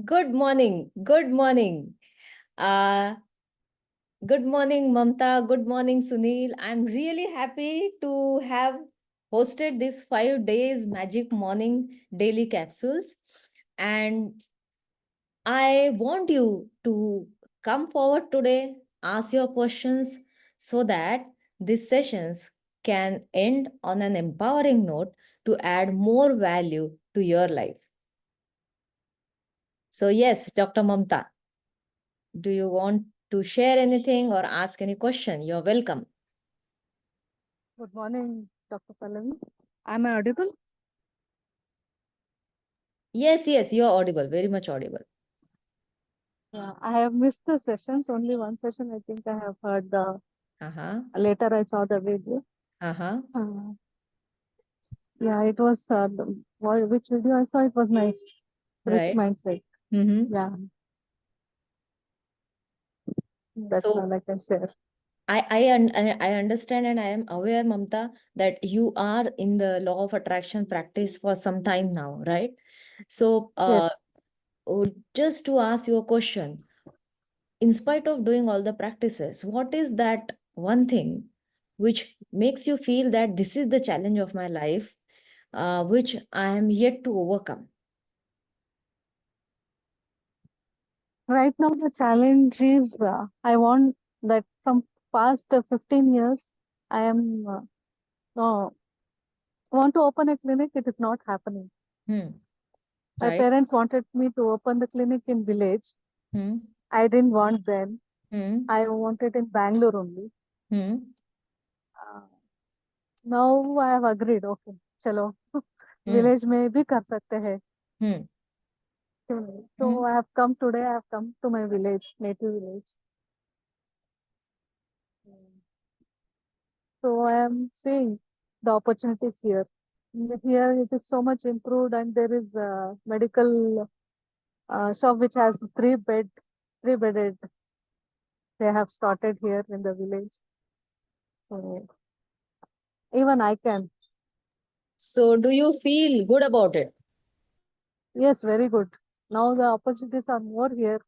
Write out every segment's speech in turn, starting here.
Good morning. Good morning. Uh, Good morning, Mamta. Good morning, Sunil. I'm really happy to have hosted this 5 days magic morning daily capsules. And I want you to come forward today, ask your questions so that these sessions can end on an empowering note to add more value to your life. So, yes, Dr. Mamta, do you want to share anything or ask any question? You're welcome. Good morning, Dr. Pallavi. Am I audible? Yes, you're audible, very much audible. Yeah, I have missed the sessions. Only one session I think I have heard the Uh-huh. later I saw the video. Uh-huh. Yeah, it was which video I saw, it was nice. Rich Right. mindset. Mm-hmm. Yeah, that's So all I can share. I understand and I am aware, Mamta, that you are in the law of attraction practice for some time now, right? So Yes. just to ask you a question, in spite of doing all the practices, what is that one thing which makes you feel that this is the challenge of my life, which I am yet to overcome? Right now the challenge is I want that from past 15 years I am no want to open a clinic. It is not happening. My Right? parents wanted me to open the clinic in village. Hmm. I didn't want them. Hmm. I wanted in Bangalore only. Hmm. Uh, now I have agreed. Okay, चलो Hmm. village में भी कर सकते हैं. Hmm. Hmm. So I have come today. I have come to my village, native village. So I am seeing the opportunities here. Here it is so much improved, and there is a medical shop which has three bedded. They have started here in the village. So even I can. So, do you feel good about it? Yes, very good. Now the opportunities are more here.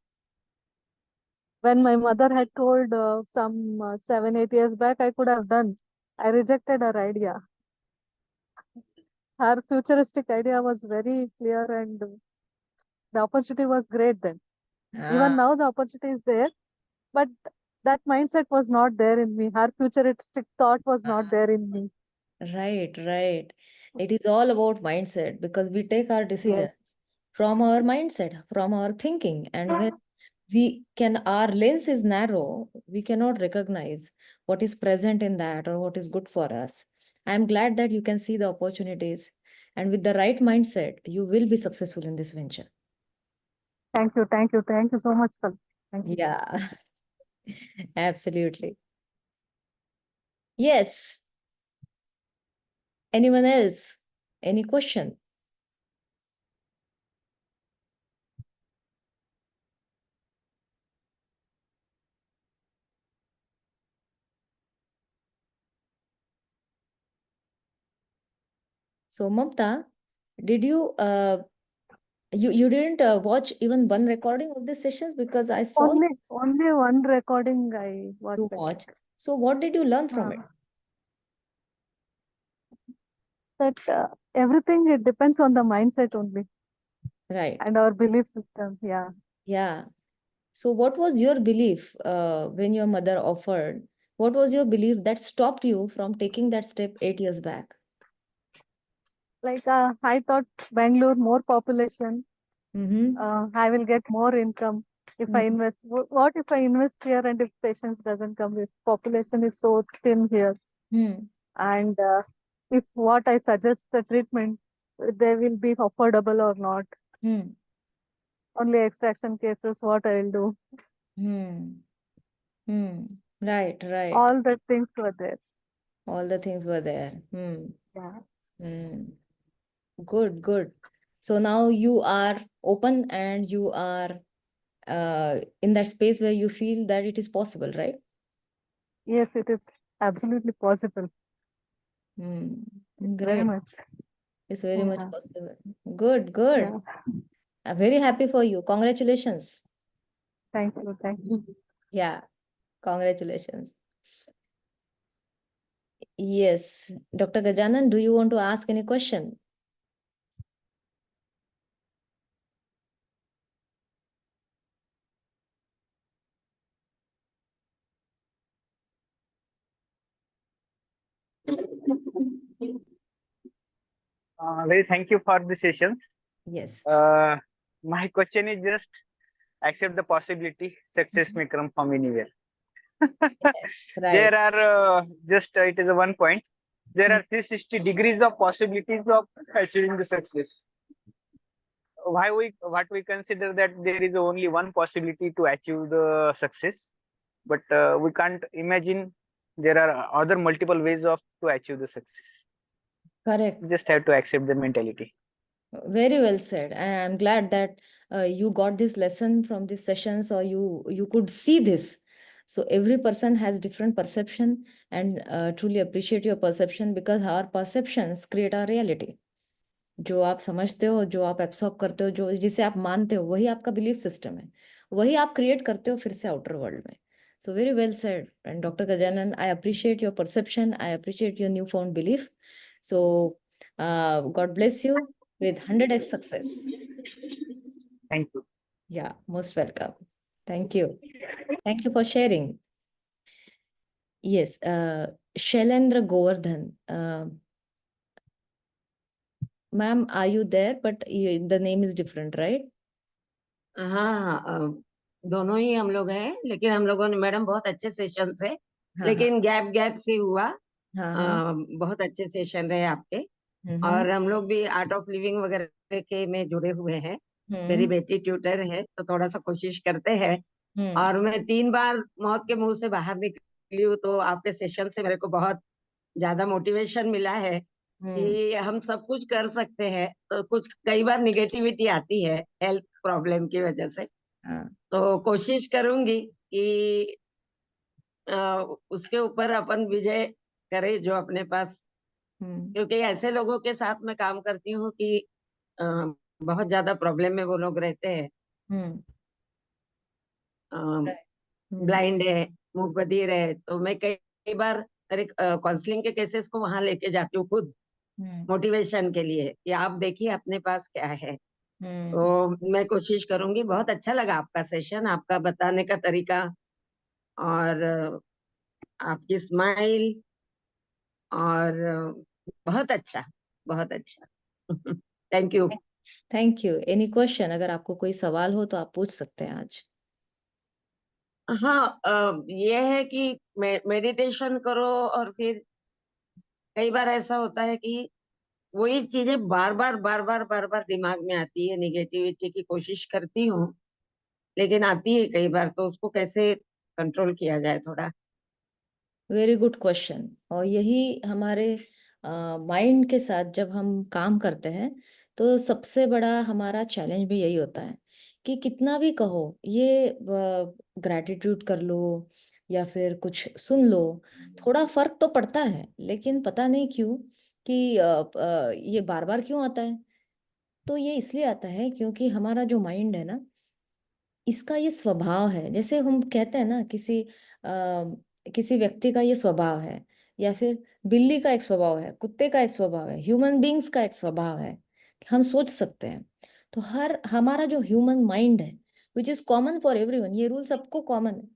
When my mother had told some 7, 8 years back, I could have done. I rejected her idea. Her futuristic idea was very clear, and the opportunity was great then. Even Ah, now, the opportunity is there, but that mindset was not there in me. Her futuristic thought was not ah, there in me. right. It is all about mindset because we take our Yes, decisions from our mindset, from our thinking. And when our lens is narrow, we cannot recognize what is present in that or what is good for us. I'm glad that you can see the opportunities. And with the right mindset, you will be successful in this venture. thank you so much, Kal. Thank you. Yeah, absolutely. Yes. Anyone else? Any question? So, Mamta, did you didn't watch even one recording of the sessions because I saw Only one recording I watched, you I watch. think. So, what did you learn from it? Uh, that everything it depends on the mindset only Right. and our belief system. Yeah. Yeah. So, what was your belief when your mother offered? What was your belief that stopped you from taking that step 8 years back? Like I thought Bangalore more population, Mm-hmm. I will get more income if I invest. What if I invest here and if patients doesn't come? If population is so thin here, Mm-hmm. and if what I suggest the treatment, they will be affordable or not. Hmm. Only extraction cases, what I will do. Hmm. Hmm. Right. All the things were there. All the things were there. Hmm. Yeah. Hmm. Good. So now you are open and you are in that space where you feel that it is possible, right? Yes, it is absolutely possible. Hmm. It's very Great. much. It's very much Yeah. possible. Good. Yeah. Very happy for you. Congratulations. Thank you. Thank you. Yeah, congratulations. Yes, Dr. Gajanan, do you want to ask any question? Very thank you for the sessions. Yes. My question is just accept the possibility success may come from anywhere. Yes, right. There are it is a one point. There Hmm. are 360 degrees of possibilities of achieving the success. What we consider that there is only one possibility to achieve the success, but we can't imagine there are other multiple ways of to achieve the success. Correct. Just have to accept the mentality. Very well said. And I'm glad that you got this lesson from these sessions, or you could see this. So every person has different perception, and truly appreciate your perception, because our perceptions create our reality. जो आप समझते हो, जो आप absorb करते हो, जो जिसे आप मानते हो, वही आपका बिलीफ सिस्टम है, वही आप क्रिएट करते हो फिर से आउटर वर्ल्ड में. So very well said. And Dr. Gajanan, I appreciate your perception. I appreciate your newfound belief. So God bless you with 100x success. Thank you. Yeah, most welcome. Thank you. Thank you for sharing. Yes, Shailendra Govardhan. Ma'am, are you there? But the name is different, right? हाँ दोनों ही हम लोग हैं, लेकिन हम लोगों ने madam बहुत अच्छे सेशन से, हाँ, लेकिन गैप गैप से हुआ। हाँ, हाँ. बहुत अच्छे सेशन रहे आपके। हम्म, और हम लोग भी आर्ट ऑफ लिविंग वगैरह के में जुड़े हुए हैं। मेरी हम्म, बेटी ट्यूटर है, तो थोड़ा सा कोशिश करते हैं। हम्म, और मैं 3 बार मौत के मुंह से बाहर निकली हूँ, तो आपके सेशन से मेरे को बहुत ज्यादा मोटिवेशन मिला है हम्म. कि हम सब कुछ कर सकते हैं। तो कुछ कई बार निगेटिविटी आती है हेल्थ प्रॉब्लम की वजह से, हाँ. तो कोशिश करूंगी कि अ, उसके ऊपर अपन विजय करें जो अपने पास। हम्म, क्योंकि ऐसे लोगों के साथ मैं काम करती हूँ कि अ, बहुत ज्यादा प्रॉब्लम में वो लोग रहते हैं। हम्म. Right. हम्म, ब्लाइंड है, मूक बधिर है, तो मैं कई बार काउंसलिंग के केसेस को वहां लेके जाती हूँ खुद, हम्म, मोटिवेशन के लिए कि आप देखिए अपने पास क्या है। हम्म. तो मैं कोशिश करूंगी। बहुत अच्छा लगा आपका सेशन, आपका बताने का तरीका, और आपकी स्माइल, और बहुत अच्छा, बहुत अच्छा। Thank you. Thank you. Any question? अगर आपको कोई सवाल हो तो आप पूछ सकते हैं आज. हाँ, ये है कि मेडिटेशन करो, और फिर कई बार ऐसा होता है कि वही चीजें बार बार बार बार बार बार दिमाग में आती है। निगेटिविटी की कोशिश करती हूँ, लेकिन आती है कई बार, तो उसको कैसे कंट्रोल किया जाए थोड़ा। Very good question. और यही हमारे माइंड के साथ जब हम काम करते हैं, तो सबसे बड़ा हमारा चैलेंज भी यही होता है कि कितना भी कहो, ये ग्रैटिट्यूड कर लो या फिर कुछ सुन लो, थोड़ा फर्क तो पड़ता है, लेकिन पता नहीं क्यों कि ये बार बार क्यों आता है. तो ये इसलिए आता है क्योंकि हमारा जो माइंड है ना, इसका ये स्वभाव है. जैसे हम कहते हैं ना, किसी व्यक्ति का ये स्वभाव है, या फिर बिल्ली का एक स्वभाव है, कुत्ते का एक स्वभाव है, ह्यूमन बींग्स का एक स्वभाव है, हम सोच सकते हैं. तो हमारा जो ह्यूमन माइंड है, which is common for everyone, ये रूल सबको कॉमन है.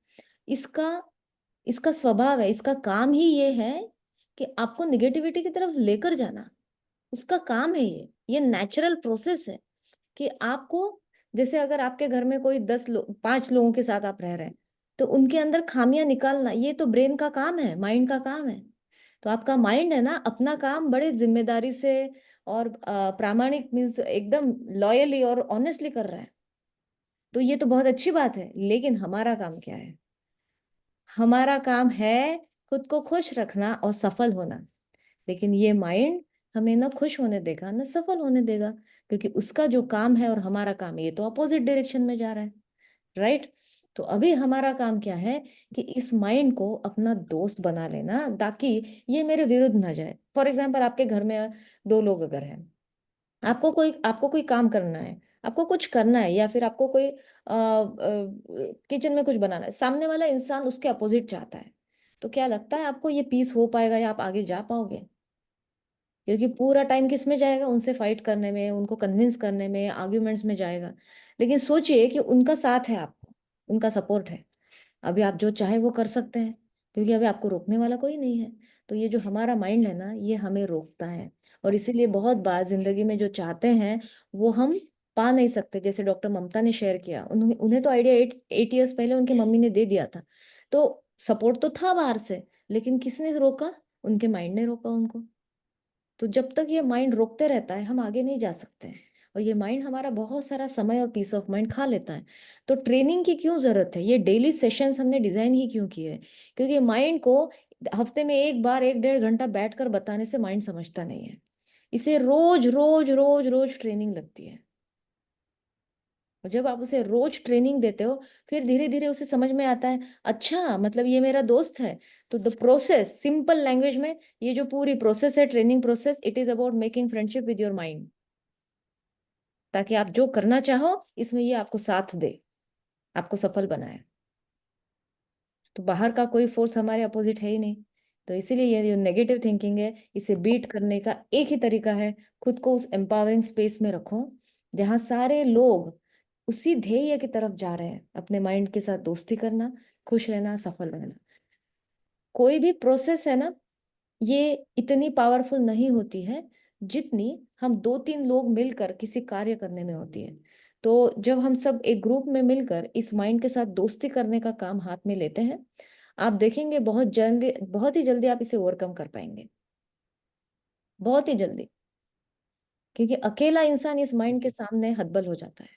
इसका इसका स्वभाव है, इसका काम ही ये है कि आपको निगेटिविटी की तरफ लेकर जाना. उसका काम है ये नेचुरल प्रोसेस है कि आपको, जैसे अगर आपके घर में कोई 5 लोगों के साथ आप रह रहे हैं, तो उनके अंदर खामियां निकालना ये तो ब्रेन का काम है, माइंड का काम है. तो आपका माइंड है ना, अपना काम बड़े जिम्मेदारी से और प्रामाणिक मीन्स एकदम लॉयली और ऑनेस्टली कर रहा है. तो ये तो बहुत अच्छी बात है. लेकिन हमारा काम क्या है? हमारा काम है खुद को खुश रखना और सफल होना. लेकिन ये माइंड हमें ना खुश होने देगा ना सफल होने देगा, क्योंकि उसका जो काम है और हमारा काम, ये तो अपोजिट डायरेक्शन में जा रहा है. राइट. तो अभी हमारा काम क्या है कि इस माइंड को अपना दोस्त बना लेना, ताकि ये मेरे विरुद्ध ना जाए. फॉर एग्जाम्पल, आपके घर में 2 लोग अगर हैं, आपको कोई काम करना है, आपको कुछ करना है, या फिर आपको कोई किचन में कुछ बनाना है, सामने वाला इंसान उसके अपोजिट चाहता है, तो क्या लगता है आपको ये पीस हो पाएगा या आप आगे जा पाओगे? क्योंकि पूरा टाइम किस में जाएगा? उनसे फाइट करने में, उनको कन्विंस करने में, आर्ग्यूमेंट्स में जाएगा। लेकिन सोचिए कि उनका साथ है, आपको उनका सपोर्ट है, अभी आप जो चाहे वो कर सकते हैं, क्योंकि अभी आपको रोकने वाला कोई नहीं है। तो ये जो हमारा माइंड है ना, ये हमें रोकता है, और इसीलिए बहुत बार जिंदगी में जो चाहते हैं वो हम पा नहीं सकते। जैसे डॉक्टर ममता ने शेयर किया, उन्हें तो आइडिया 8 ईयर्स पहले उनकी मम्मी ने दे दिया था, तो सपोर्ट तो था बाहर से, लेकिन किसने रोका? उनके माइंड ने रोका उनको। तो जब तक ये माइंड रोकते रहता है हम आगे नहीं जा सकते हैं, और ये माइंड हमारा बहुत सारा समय और पीस ऑफ माइंड खा लेता है। तो ट्रेनिंग की क्यों जरूरत है? ये डेली सेशंस हमने डिजाइन ही क्यों किए हैं? क्योंकि माइंड को हफ्ते में एक बार 1-1.5 घंटा बैठकर बताने से माइंड समझता नहीं है, इसे रोज रोज रोज रोज ट्रेनिंग लगती है। और जब आप उसे रोज ट्रेनिंग देते हो, फिर धीरे धीरे उसे समझ में आता है, अच्छा मतलब ये मेरा दोस्त है। तो द प्रोसेस, सिंपल लैंग्वेज में, ये जो पूरी प्रोसेस है, training process, it is about making friendship with your mind, ताकि आप जो करना चाहो इसमें ये आपको साथ दे, आपको सफल बनाए। तो बाहर का कोई फोर्स हमारे अपोजिट है ही नहीं। तो इसीलिए ये जो नेगेटिव थिंकिंग है, इसे बीट करने का एक ही तरीका है, खुद को उस एम्पावरिंग स्पेस में रखो जहाँ सारे लोग उसी ध्येय की तरफ जा रहे हैं, अपने माइंड के साथ दोस्ती करना, खुश रहना, सफल रहना। कोई भी प्रोसेस है ना, ये इतनी पावरफुल नहीं होती है जितनी हम 2-3 लोग मिलकर किसी कार्य करने में होती है। तो जब हम सब एक ग्रुप में मिलकर इस माइंड के साथ दोस्ती करने का काम हाथ में लेते हैं, आप देखेंगे बहुत ही जल्दी आप इसे ओवरकम कर पाएंगे, बहुत ही जल्दी। क्योंकि अकेला इंसान इस माइंड के सामने हतबल हो जाता है,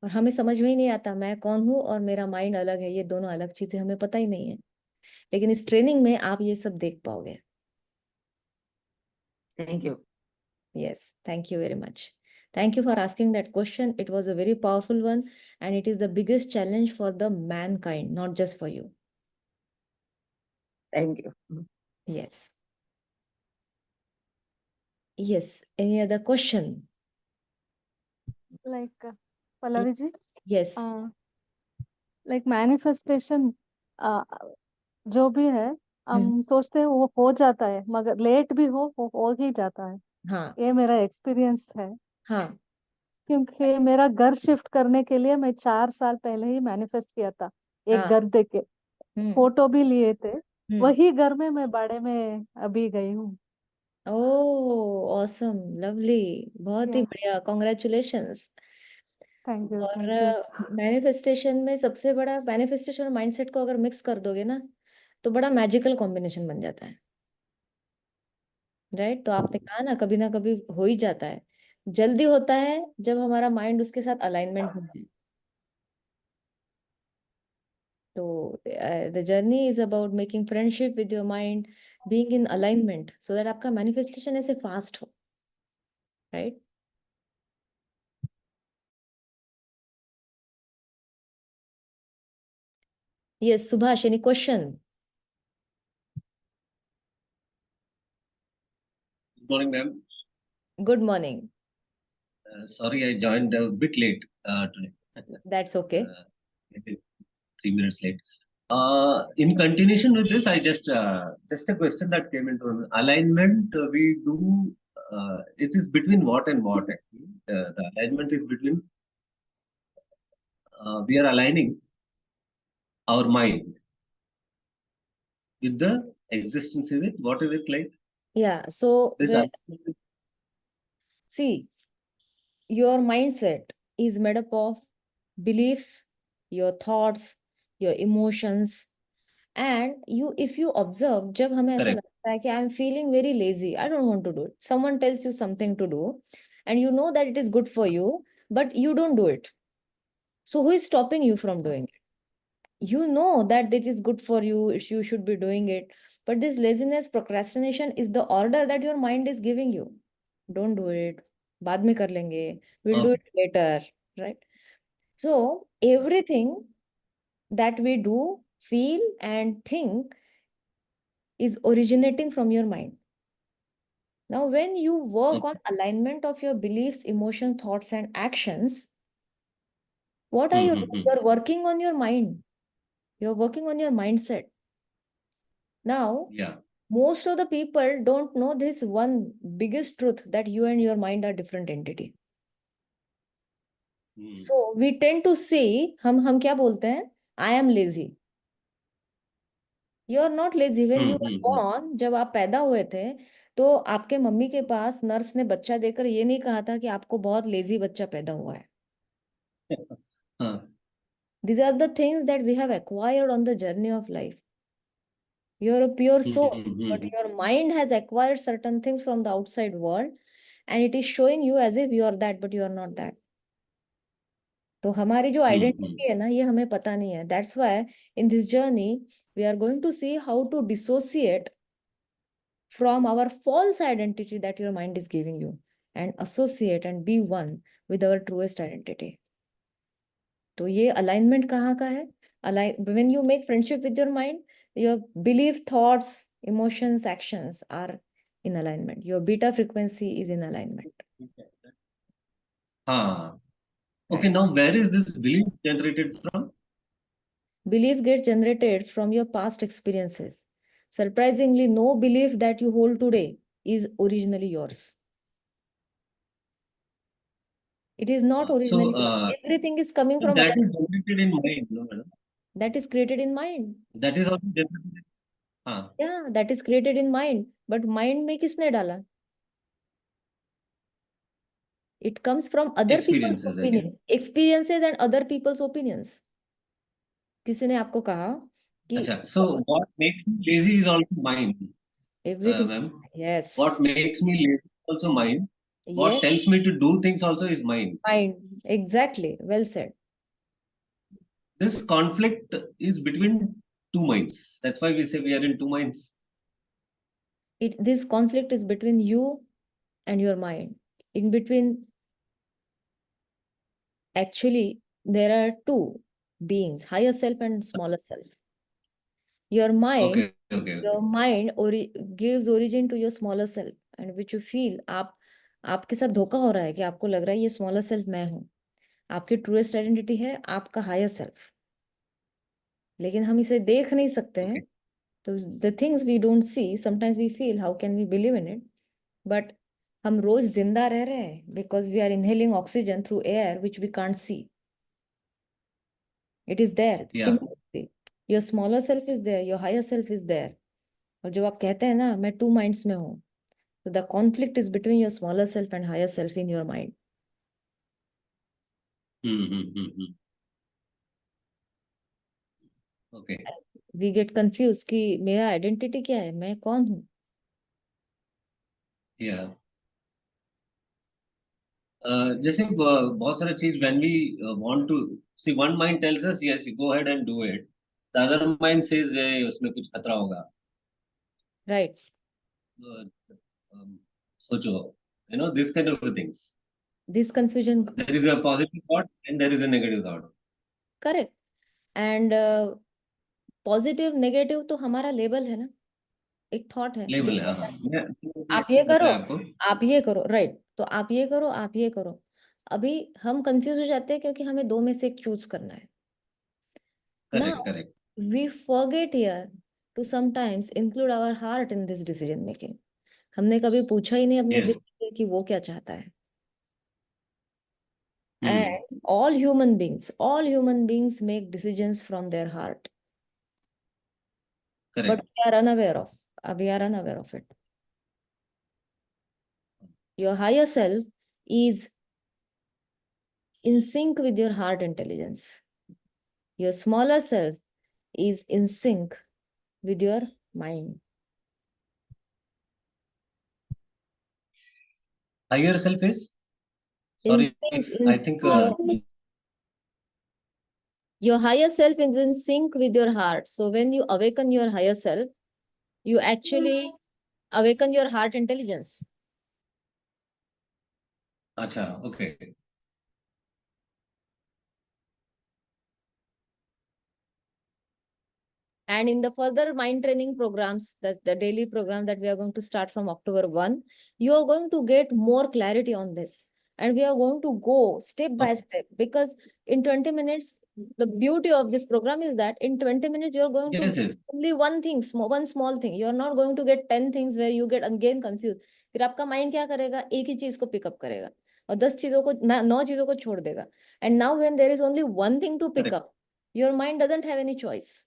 और हमें समझ में ही नहीं आता मैं कौन हूँ और मेरा माइंड अलग है, ये दोनों अलग चीजें हमें पता ही नहीं है। लेकिन इस ट्रेनिंग में आप ये सब देख पाओगे। Thank you. Yes, thank you very much. Thank you for asking that question. It was a very powerful one, and it is the biggest challenge for the mankind, not just for you. Thank you. Yes. Yes. Any other question? Like Pallavi ji, Yes. like manifestation, जो भी है हम्म, हम सोचते हैं वो हो जाता है, मगर लेट भी वो हो ही जाता है। हाँ ये मेरा एक्सपीरियंस है, हाँ। क्योंकि मेरा घर शिफ्ट करने के लिए मैं 4 साल पहले ही मैनिफेस्ट किया था, एक हाँ। घर देके हम्म फोटो भी लिए थे। हम्म। वही घर में मैं बड़े में अभी गई हूँ। ओह ऑसम, लवली, बहुत ही या बढ़िया, कॉन्ग्रेचुलेशंस। थैंक यू, और थैंक यू। मैनिफेस्टेशन में सबसे बड़ा, मैनिफेस्टेशन और माइंडसेट को अगर मिक्स कर दोगे ना, तो बड़ा मैजिकल कॉम्बिनेशन बन जाता है, राइट? तो आपने कहा ना कभी हो ही जाता है। जल्दी होता है जब हमारा माइंड उसके साथ अलाइनमेंट में है। तो the journey is about making friendship with your mind, being in alignment, so that आपका मैनिफेस्टेशन ऐसे फास्ट हो, right? Yes Subhash, any question? Good morning, ma'am. Good morning. Sorry, I joined a bit late today. That's okay. Maybe 3 minutes late. In continuation with this, I just a question that came into alignment. We do it is between what and what actually. The alignment is between we are aligning our mind with the existence. Is it? What is it like? या सो This alignment is C, your mindset is made up of beliefs, your thoughts, your emotions, and you, if you observe, जब हमें ऐसा correct. लगता है कि I am feeling very lazy, I don't want to do it, someone tells you something to do and you know that it is good for you, but you don't do it. So who is stopping you from doing it? You know that it is good for you, you should be doing it, but this laziness, procrastination is the order that your mind is giving you. Don't do it, बाद में कर लेंगे, we'll do Okay. it later, right? So everything that we do, feel and think is originating from your mind. Now, when you work Okay. on alignment of your beliefs, emotions, thoughts, and actions, what are you doing? You're working on your mind. You're working on your mindset. Now, Yeah. most of the people don't know this one biggest truth, that you and your mind are different entity. So we tend to say, हम क्या बोलते हैं? I am lazy. You are not lazy. When you were born, जब आप पैदा हुए थे, तो आपके मम्मी के पास नर्स ने बच्चा देकर ये नहीं कहा था कि आपको बहुत लेजी बच्चा पैदा हुआ है. हाँ. These are the things that we have acquired on the journey of life. You're a pure soul, but your mind has acquired certain things from the outside world, and it is showing you as if you are that, but you are not that. तो हमारी जो identity है ना, ये हमें पता नहीं है. That's why in this journey we are going to see how to dissociate from our false identity that your mind is giving you, and associate and be one with our truest identity. तो ये alignment कहाँ का है? When you make friendship with your mind, your belief, thoughts, emotions, actions are in alignment. Your beta frequency is in alignment. हाँ. Okay, now where is this belief generated from? Belief gets generated from your past experiences. Surprisingly, no belief that you hold today is originally yours. It is not originally yours. Everything is coming from that other. is generated in mind, no, madam? That is created in mind. That is also generated. हाँ. Yeah, that is created in mind. But mind में किसने डाला? It comes from other people's Experiences again. opinions, experiences and other people's opinions. किसी ने आपको कहा कि अच्छा, so what makes me lazy is also mine, everything. ma'am. Yes. What makes me lazy is also mine. What Yes. tells me to do things also is mine. Mind. Exactly. Well said. This conflict is between two minds. That's why we say we are in two minds. This conflict is between you and your mind. In between, actually, there are two beings, higher self and smaller self. Your mind, Okay. your mind gives origin to your smaller self, and which you feel आपके साथ धोखा हो रहा है कि आपको लग रहा है ये स्मॉलर सेल्फ मैं हूँ. आपकी ट्रूएस्ट आइडेंटिटी है आपका हायर सेल्फ, लेकिन हम इसे देख नहीं सकते हैं. तो the things we don't see, sometimes we feel how can we believe in it, but हम रोज जिंदा रह रहे हैं because we are inhaling oxygen through air which we can't see. It is there simply. Your smaller self is there, your higher self is there. और जब आप कहते हैं ना मैं टू माइंड्स में हूँ, तो the conflict is between your smaller self and higher self in your mind. Okay. We get confuse कि मेरा आइडेंटिटी क्या है, मैं कौन हूँ. Yeah. जैसे बहुत सारा चीज when we want to see, one mind tells us yes, you go ahead and do it. The other mind says उसमें कुछ खतरा होगा. राइट. सोचो, this kind of things. This confusion. There is a positive thought and there is a negative thought. Correct. And positive negative तो हमारा label है ना, एक थॉट है. लेबल है. आप ये करो, आपको आप ये करो, राइट. तो आप ये करो, आप ये करो. अभी हम कंफ्यूज हो जाते हैं क्योंकि हमें दो में से एक चूज करना है. Correct. We forget here to sometimes include our heart in this decision making. हमने कभी पूछा ही नहीं अपने दिल से कि वो क्या चाहता है. And all human beings make decisions from their heart. Correct. But we are unaware of it. Your higher self is in sync with your heart intelligence. Your smaller self is in sync with your mind. Higher self is? Sorry, I think your higher self is in sync with your heart. So when you awaken your higher self, you actually awaken your heart intelligence. Acha, okay. And in the further mind training programs, that the daily program that we are going to start from October 1, you are going to get more clarity on this. And we are going to go step by step, because in 20 minutes, the beauty of this program is that in 20 minutes, you're going to Yes, yes. only one thing, one small thing. You're not going to get 10 things where you get again confused. फिर आपका mind क्या करेगा, एक ही चीज को pickup करेगा और 10 चीजों को 9 चीजों को छोड़ देगा. And now when there is only one thing to pick Correct. up, your mind doesn't have any choice.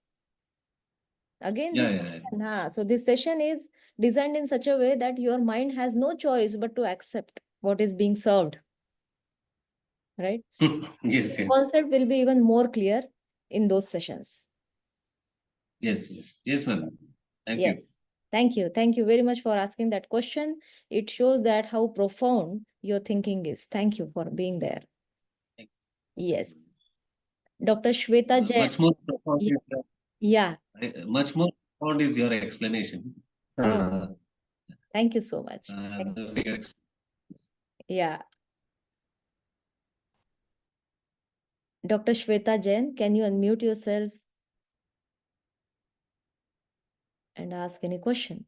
Again, Yeah, this yeah, yeah. so this session is designed in such a way that your mind has no choice but to accept what is being served, right? Yes, The yes, concept will be even more clear in those sessions. yes, yes, yes, ma'am. Thank you. Yes. Thank you. Thank you very much for asking that question. It shows that how profound your thinking is. Thank you for being there. Thank Yes. Dr. Shweta Jain. Much more profound Yeah. is your, Yeah. much more profound is your explanation. Oh, thank you so much. The way you explain. Yeah. Dr. Shweta Jain, can you unmute yourself and ask any question?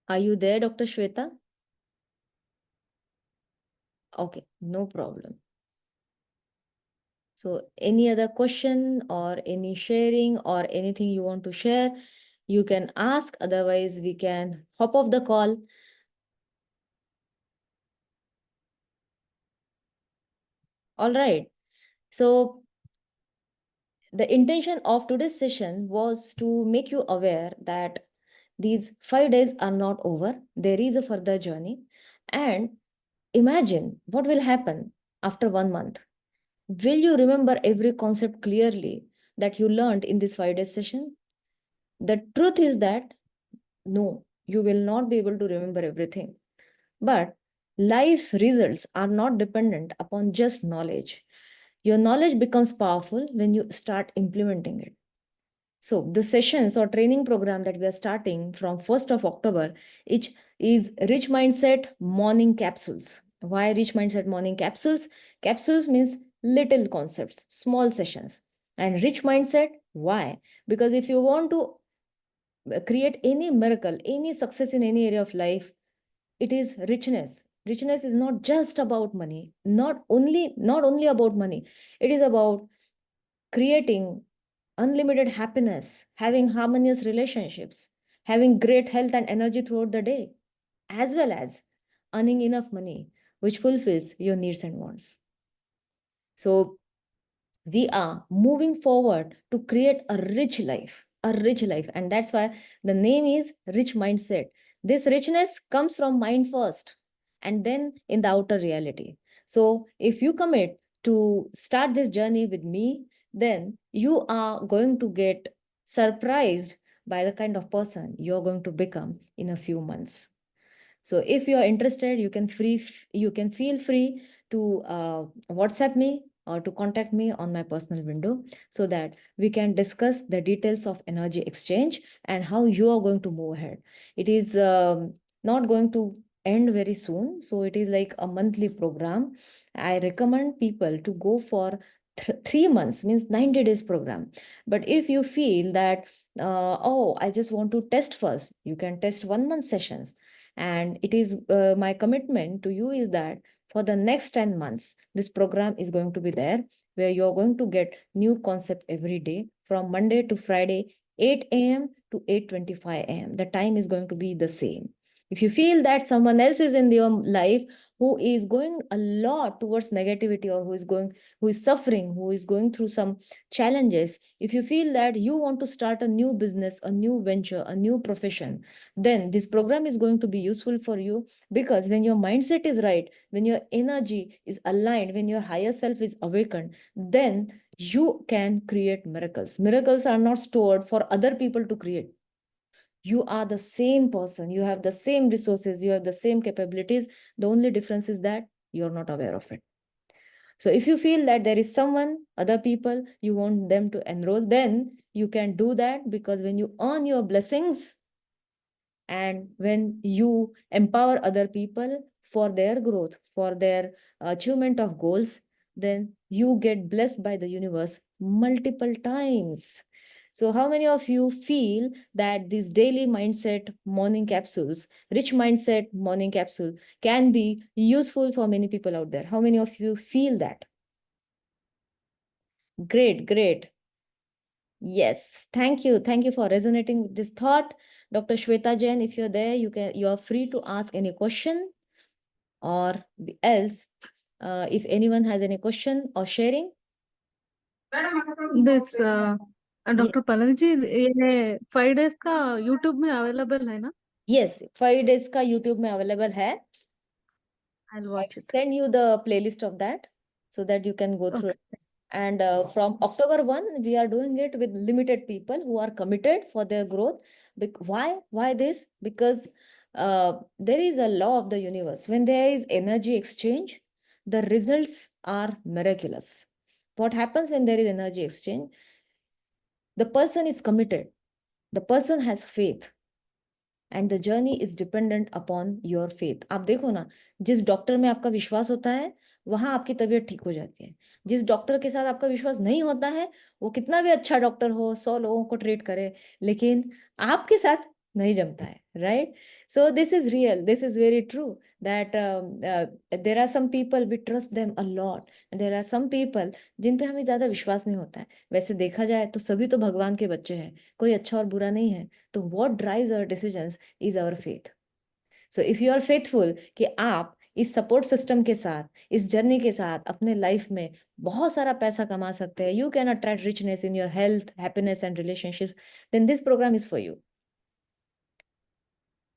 Are you there, Dr. Shweta? Okay, no problem. So any other question or any sharing or anything you want to share, you can ask. Otherwise, we can hop off the call. All right. So the intention of today's session was to make you aware that these 5 days are not over. There is a further journey. And imagine what will happen after 1 month. Will you remember every concept clearly that you learned in this 5 day session? The truth is that no, you will not be able to remember everything. But life's results are not dependent upon just knowledge. Your knowledge becomes powerful when you start implementing it. So the sessions or training program that we are starting from 1st of October, it is Rich Mindset Morning Capsules. Why Rich Mindset Morning Capsules? Capsules means little concepts, small sessions. And Rich Mindset, why? Because if you want to create any miracle, any success in any area of life, it is richness. Richness is not just about money, not only about money. It is about creating unlimited happiness, having harmonious relationships, having great health and energy throughout the day, as well as earning enough money which fulfills your needs and wants. So we are moving forward to create a rich life, and that's why the name is Rich Mindset. This richness comes from mind first and then in the outer reality. So if you commit to start this journey with me, then you are going to get surprised by the kind of person you're going to become in a few months. So if you are interested, you can feel free to WhatsApp me or to contact me on my personal window so that we can discuss the details of energy exchange and how you are going to move ahead. It is not going to end very soon. So it is like a monthly program. I recommend people to go for 3 months, means 90 days program. But if you feel that, oh, I just want to test first, you can test 1 month sessions. And it is my commitment to you is that for the next 10 months, this program is going to be there where you're going to get new concept every day from Monday to Friday, 8 a.m. to 8:25 a.m. The time is going to be the same. If you feel that someone else is in your life who is going a lot towards negativity or who is suffering, who is going through some challenges, if you feel that you want to start a new business, a new venture, a new profession, then this program is going to be useful for you, because when your mindset is right, when your energy is aligned, when your higher self is awakened, then you can create miracles. Miracles are not stored for other people to create. You are the same person, you have the same resources, you have the same capabilities. The only difference is that you're not aware of it. So if you feel that there is someone, other people, you want them to enroll, then you can do that, because when you earn your blessings, And when you empower other people for their growth, for their achievement of goals, then you get blessed by the universe multiple times. So how many of you feel that these daily mindset morning capsules, rich mindset morning capsule, can be useful for many people out there? How many of you feel that? Great, great. Yes, thank you. Thank you for resonating with this thought. Dr. Shweta Jain, if you're there, you are free to ask any question, or else, if anyone has any question or sharing. This doctor Pallavi ji, ये 5 days का YouTube में available है ना? Yes, 5 days का YouTube में available है. I'll watch it. Send you the playlist of that so that you can go through it. And from October 1, we are doing it with limited people who are committed for their growth. Why? Why this? Because there is a law of the universe. When there is energy exchange, the results are miraculous. What happens when there is energy exchange? The person is committed. The person has faith. And the journey is dependent upon your faith. आप देखो ना, जिस doctor में आपका विश्वास होता है वहां आपकी तबीयत ठीक हो जाती है. जिस डॉक्टर के साथ आपका विश्वास नहीं होता है, वो कितना भी अच्छा डॉक्टर हो, 100 लोगों को ट्रीट करे, लेकिन आपके साथ नहीं जमता है, right? So this is real. This is very true that there are some people we trust them a lot, and there are some people जिन पे हमें ज्यादा विश्वास नहीं होता है. वैसे देखा जाए तो सभी तो भगवान के बच्चे हैं, कोई अच्छा और बुरा नहीं है. तो what drives our decisions is our faith. So if you are faithful कि आप इस सपोर्ट सिस्टम के साथ, इस जर्नी के साथ अपने लाइफ में बहुत सारा पैसा कमा सकते हैं, you can attract richness in your health, happiness and relationships, then this program is for you.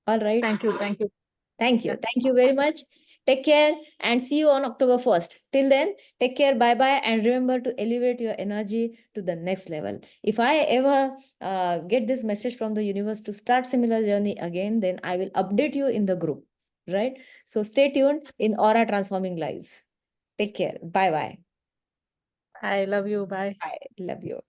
All right. Thank you. Thank you. Thank you. Yes. Thank you very much. Take care and see you on October 1st. Till then, take care. Bye-bye. And remember to elevate your energy to the next level. If I ever get this message from the universe to start similar journey again, then I will update you in the group, right? So stay tuned in Aura Transforming Lives. Take care. Bye-bye. I love you. Bye. I love you.